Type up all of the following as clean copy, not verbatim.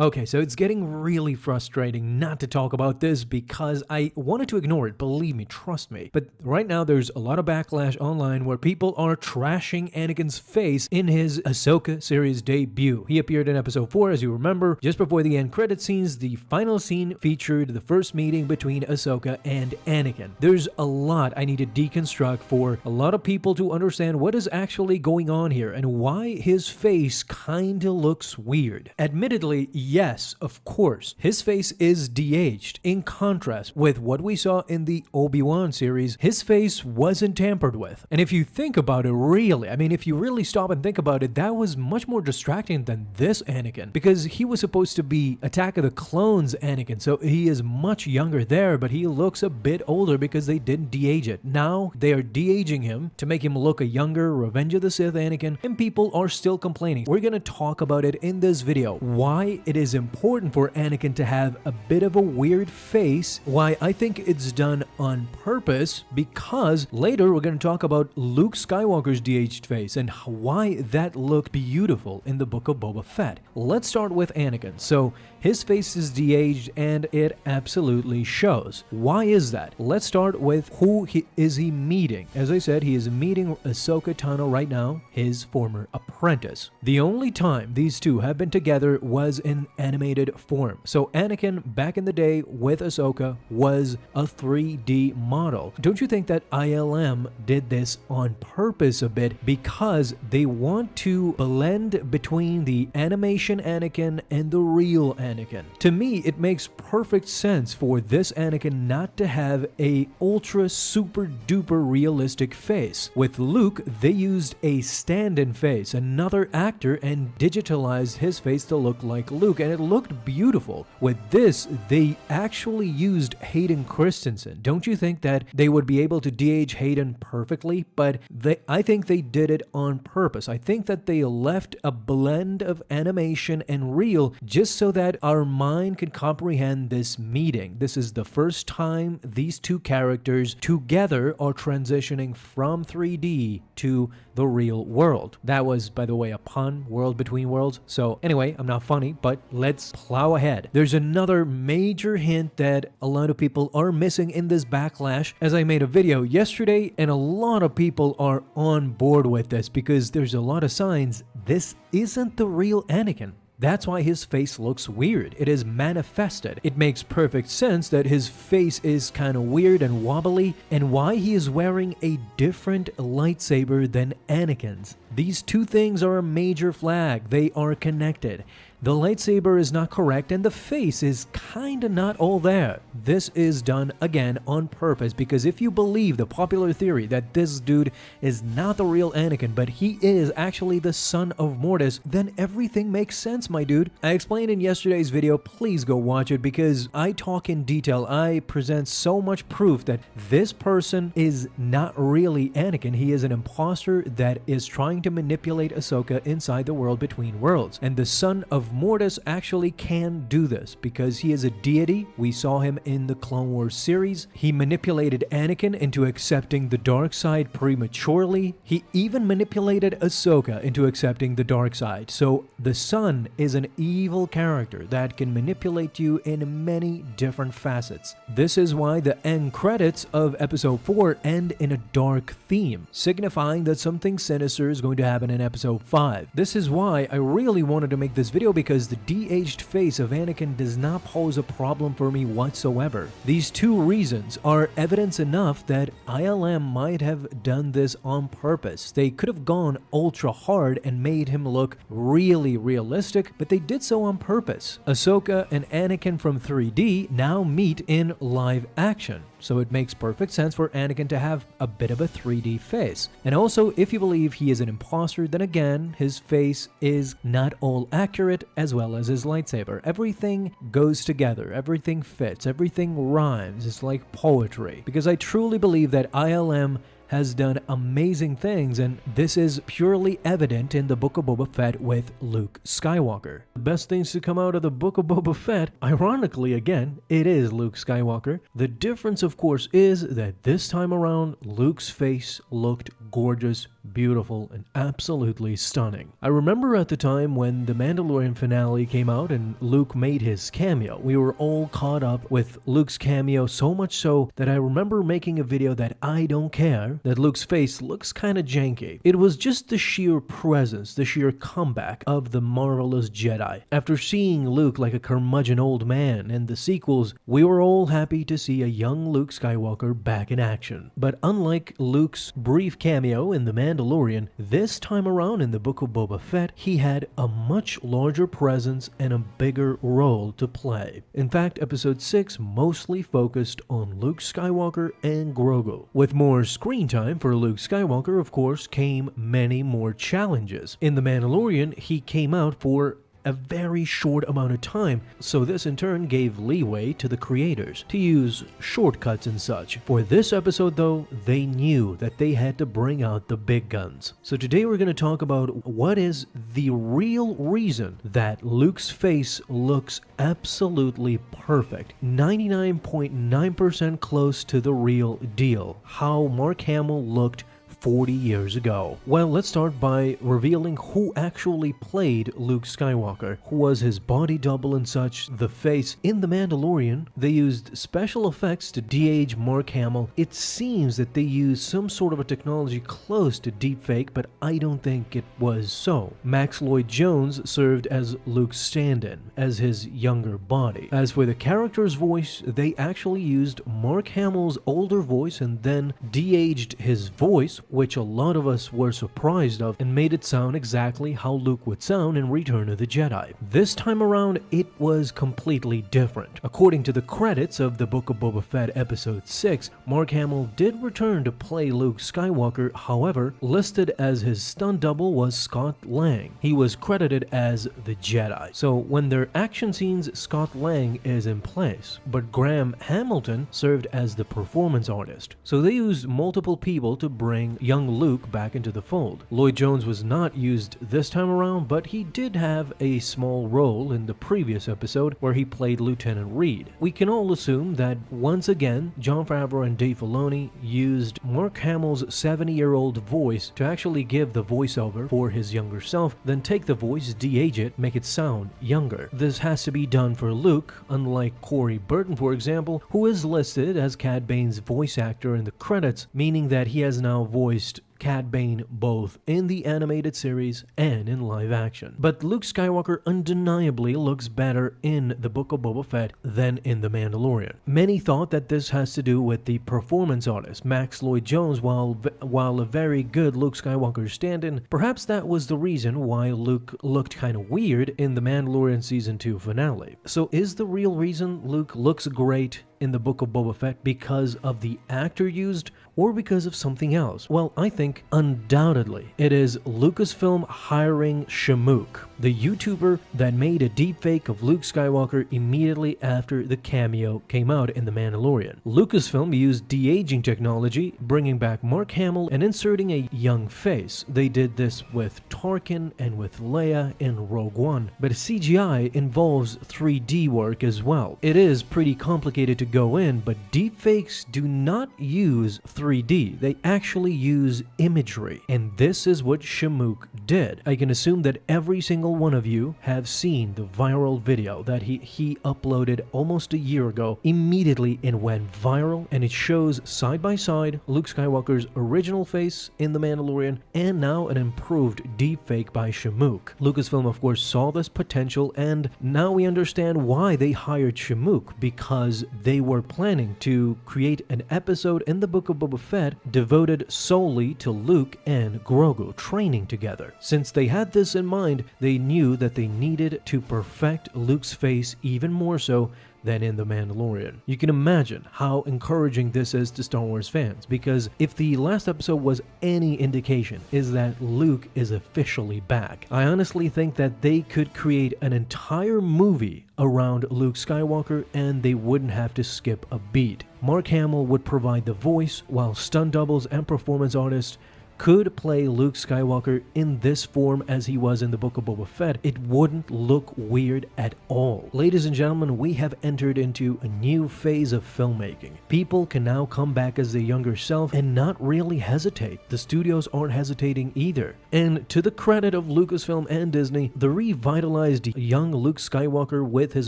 Okay, so it's getting really frustrating not to talk about this because I wanted to ignore it, believe me, trust me. But right now there's a lot of backlash online where people are trashing Anakin's face in his Ahsoka series debut. He appeared in episode 4, as you remember. Just before the end credit scenes, the final scene featured the first meeting between Ahsoka and Anakin. There's a lot I need to deconstruct for a lot of people to understand what is actually going on here and why his face kinda looks weird. Admittedly, yes, of course, his face is de-aged. In contrast with what we saw in the Obi-Wan series, his face wasn't tampered with. And if you think about it really, I mean, if you really stop and think about it, that was much more distracting than this Anakin, because he was supposed to be Attack of the Clones Anakin, so he is much younger there, but he looks a bit older because they didn't de-age it. Now they are de-aging him to make him look a younger Revenge of the Sith Anakin, and people are still complaining. We're gonna talk about it in this video. Why it is important for Anakin to have a bit of a weird face, why I think it's done on purpose, because later we're going to talk about Luke Skywalker's de-aged face and why that looked beautiful in the Book of Boba Fett. Let's start with Anakin. So his face is de-aged and it absolutely shows. Why is that? Let's start with who is he meeting. As I said, he is meeting Ahsoka Tano right now, his former apprentice. The only time these two have been together was in animated form. So Anakin back in the day with Ahsoka was a 3D model. Don't you think that ILM did this on purpose a bit because they want to blend between the animation Anakin and the real Anakin? To me, it makes perfect sense for this Anakin not to have a ultra super duper realistic face. With Luke, they used a stand-in face, another actor, and digitalized his face to look like Luke, and it looked beautiful. With this, they actually used Hayden Christensen. Don't you think that they would be able to de-age Hayden perfectly? But I think they did it on purpose. I think that they left a blend of animation and real just so that our mind could comprehend this meeting. This is the first time these two characters together are transitioning from 3D to the real world. That was, by the way, a pun, world between worlds. So anyway, I'm not funny, but let's plow ahead. There's another major hint that a lot of people are missing in this backlash, as I made a video yesterday, and a lot of people are on board with this because there's a lot of signs this isn't the real Anakin. That's why his face looks weird. It is manifested. It makes perfect sense that his face is kind of weird and wobbly, and why he is wearing a different lightsaber than Anakin's. These two things are a major flag. They are connected. The lightsaber is not correct and the face is kinda not all there. This is done again on purpose because if you believe the popular theory that this dude is not the real Anakin but he is actually the son of Mortis, then everything makes sense, my dude. I explained in yesterday's video, please go watch it because I talk in detail. I present so much proof that this person is not really Anakin. He is an imposter that is trying to manipulate Ahsoka inside the world between worlds, and the son of Mortis actually can do this because he is a deity. We saw him in the Clone Wars series. He manipulated Anakin into accepting the dark side prematurely. He even manipulated Ahsoka into accepting the dark side. So the son is an evil character that can manipulate you in many different facets. This is why the end credits of episode 4 end in a dark theme, signifying that something sinister is going to happen in episode 5. This is why I really wanted to make this video because the de-aged face of Anakin does not pose a problem for me whatsoever. These two reasons are evidence enough that ILM might have done this on purpose. They could have gone ultra hard and made him look really realistic, but they did so on purpose. Ahsoka and Anakin from 3D now meet in live action, so it makes perfect sense for Anakin to have a bit of a 3D face. And also, if you believe he is an imposter, then again, his face is not all accurate, as well as his lightsaber. Everything goes together, everything fits, everything rhymes. It's like poetry. Because I truly believe that ILM has done amazing things, and this is purely evident in the Book of Boba Fett with Luke Skywalker. The best things to come out of the Book of Boba Fett, ironically again, it is Luke Skywalker. The difference, of course, is that this time around, Luke's face looked gorgeous, beautiful, and absolutely stunning. I remember at the time when The Mandalorian finale came out and Luke made his cameo. We were all caught up with Luke's cameo, so much so that I remember making a video that I don't care that Luke's face looks kinda janky. It was just the sheer presence, the sheer comeback of the marvelous Jedi. After seeing Luke like a curmudgeon old man in the sequels, we were all happy to see a young Luke Skywalker back in action. But unlike Luke's brief cameo in The Mandalorian, this time around in the Book of Boba Fett, he had a much larger presence and a bigger role to play. In fact, Episode 6 mostly focused on Luke Skywalker and Grogu. With more screen time for Luke Skywalker, of course, came many more challenges. In The Mandalorian, he came out for a very short amount of time, so this in turn gave leeway to the creators to use shortcuts and such. For this episode though, they knew that they had to bring out the big guns. So today we're going to talk about what is the real reason that Luke's face looks absolutely perfect, 99.9% close to the real deal, how Mark Hamill looked 40 years ago. Well, let's start by revealing who actually played Luke Skywalker, who was his body double and such. The face in The Mandalorian, they used special effects to de-age Mark Hamill. It seems that they used some sort of a technology close to deepfake, but I don't think it was so. Max Lloyd Jones served as Luke's stand-in, as his younger body. As for the character's voice, they actually used Mark Hamill's older voice and then de-aged his voice, which a lot of us were surprised of, and made it sound exactly how Luke would sound in Return of the Jedi. This time around, it was completely different. According to the credits of the Book of Boba Fett Episode 6, Mark Hamill did return to play Luke Skywalker, however, listed as his stunt double was Scott Lang. He was credited as the Jedi. So when their action scenes, Scott Lang is in place, but Graham Hamilton served as the performance artist. So they used multiple people to bring young Luke back into the fold. Lloyd Jones was not used this time around, but he did have a small role in the previous episode where he played Lieutenant Reed. We can all assume that once again, Jon Favreau and Dave Filoni used Mark Hamill's 70-year-old voice to actually give the voiceover for his younger self, then take the voice, de-age it, make it sound younger. This has to be done for Luke, unlike Corey Burton, for example, who is listed as Cad Bane's voice actor in the credits, meaning that he has now voiced Cad Bane both in the animated series and in live action. But Luke Skywalker undeniably looks better in the Book of Boba Fett than in The Mandalorian. Many thought that this has to do with the performance artist, Max Lloyd Jones, while a very good Luke Skywalker stand-in. Perhaps that was the reason why Luke looked kind of weird in The Mandalorian Season 2 finale. So is the real reason Luke looks great in the Book of Boba Fett because of the actor used or because of something else? Well, I think undoubtedly it is Lucasfilm hiring Shamook, the YouTuber that made a deepfake of Luke Skywalker immediately after the cameo came out in The Mandalorian. Lucasfilm used de-aging technology, bringing back Mark Hamill and inserting a young face. They did this with Tarkin and with Leia in Rogue One, but CGI involves 3D work as well. It is pretty complicated to go in, but deepfakes do not use 3D. They actually use imagery, and this is what Shamook did. I can assume that every single one of you have seen the viral video that he uploaded almost a year ago. Immediately it went viral, and it shows side by side Luke Skywalker's original face in The Mandalorian and now an improved deepfake by Shamook. Lucasfilm of course saw this potential, and now we understand why they hired Shamook, because they were planning to create an episode in the Book of Boba Fett devoted solely to Luke and Grogu training together. Since they had this in mind, they knew that they needed to perfect Luke's face even more so than in The Mandalorian. You can imagine how encouraging this is to Star Wars fans, because if the last episode was any indication, is that Luke is officially back. I honestly think that they could create an entire movie around Luke Skywalker and they wouldn't have to skip a beat. Mark Hamill would provide the voice, while stunt doubles and performance artists could play Luke Skywalker in this form as he was in the Book of Boba Fett, it wouldn't look weird at all. Ladies and gentlemen, we have entered into a new phase of filmmaking. People can now come back as their younger self and not really hesitate. The studios aren't hesitating either. And to the credit of Lucasfilm and Disney, the revitalized young Luke Skywalker with his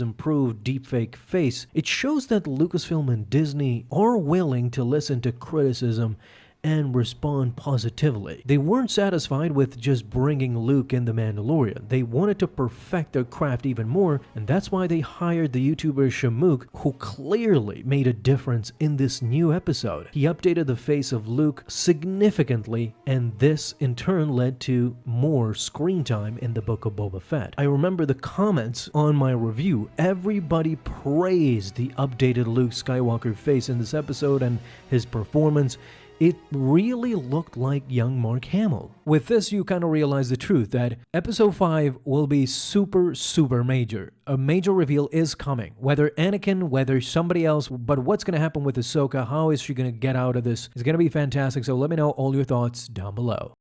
improved deepfake face, it shows that Lucasfilm and Disney are willing to listen to criticism and respond positively. They weren't satisfied with just bringing Luke in The Mandalorian. They wanted to perfect their craft even more, and that's why they hired the YouTuber Shamook, who clearly made a difference in this new episode. He updated the face of Luke significantly, and this in turn led to more screen time in the Book of Boba Fett. I remember the comments on my review. Everybody praised the updated Luke Skywalker face in this episode and his performance. It really looked like young Mark Hamill. With this, you kind of realize the truth that Episode 5 will be super major. A major reveal is coming. Whether Anakin, whether somebody else, but what's going to happen with Ahsoka, how is she going to get out of this? It's going to be fantastic, so let me know all your thoughts down below.